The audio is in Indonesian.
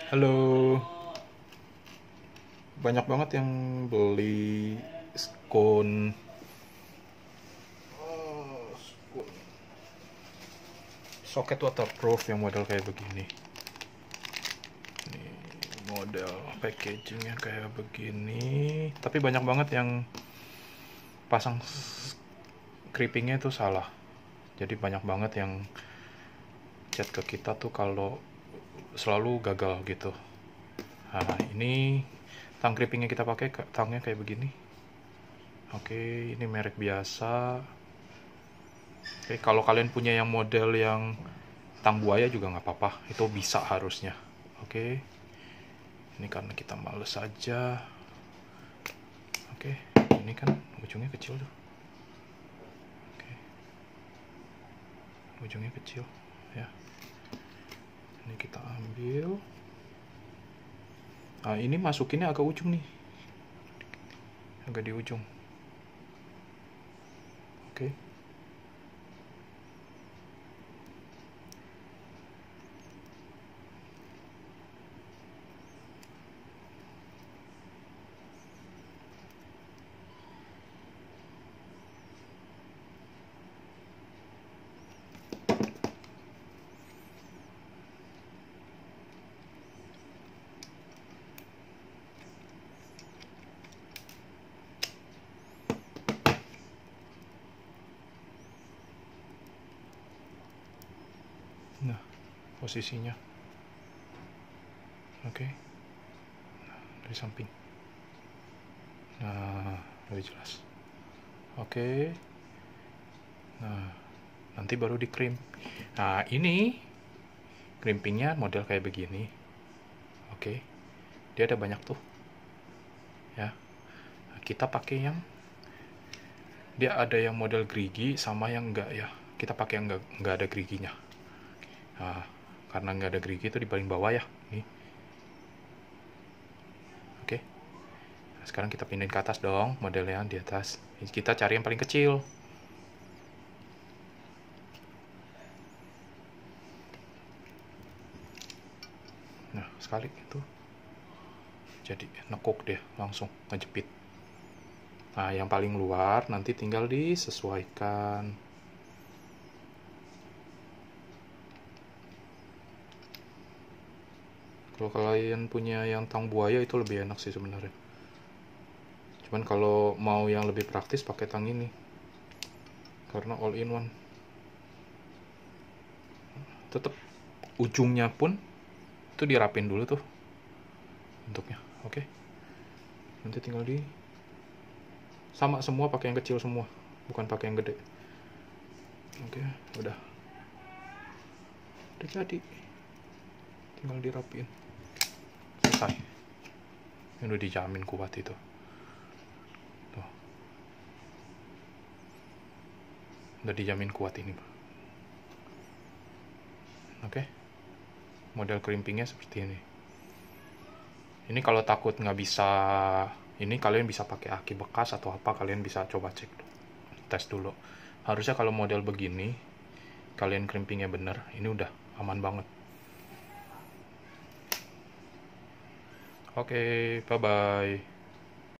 Halo, banyak banget yang beli scone socket waterproof yang model kayak begini. Ini model packagingnya kayak begini, tapi banyak banget yang pasang crimpingnya itu salah. Jadi banyak banget yang chat ke kita tuh kalau selalu gagal gitu. Nah, ini tang crimpingnya kita pakai tangnya kayak begini. Oke, ini merek biasa. Oke, kalau kalian punya yang model yang tang buaya juga nggak apa-apa, itu bisa harusnya. Oke, ini karena kita males aja. Oke, ini kan ujungnya kecil tuh. Oke, ujungnya kecil ya. Ini kita ambil. Nah, ini masukinnya agak ujung nih, agak di ujung. Oke. Nah, posisinya. Oke. Nah, dari samping. Nah, lebih jelas. Oke. Nah, nanti baru di crimp. Nah, ini crimpingnya model kayak begini. Oke. Dia ada banyak tuh. Ya. Nah, kita pakai yang dia ada yang model gerigi sama yang enggak ya. Kita pakai yang enggak ada geriginya. Nah, karena nggak ada gerigi itu di paling bawah ya. Nih. Oke. Nah, sekarang kita pindahin ke atas dong, modelnya di atas. Kita cari yang paling kecil. Nah, sekali itu. Jadi nekuk deh, langsung ngejepit. Nah, yang paling luar nanti tinggal disesuaikan. Kalau kalian punya yang tang buaya itu lebih enak sih sebenarnya. Cuman kalau mau yang lebih praktis pakai tang ini. Karena all in one. Tetap ujungnya pun itu dirapin dulu tuh bentuknya. Oke. Nanti tinggal di sama semua, pakai yang kecil semua, bukan pakai yang gede. Oke, udah jadi, tinggal dirapiin, selesai. Ini udah dijamin kuat itu tuh, udah dijamin kuat ini. Oke, model crimpingnya seperti ini. Ini kalau takut nggak bisa ini, kalian bisa pakai aki bekas atau apa, kalian bisa coba cek tes dulu. Harusnya kalau model begini kalian crimpingnya bener, ini udah aman banget. Oke, bye bye.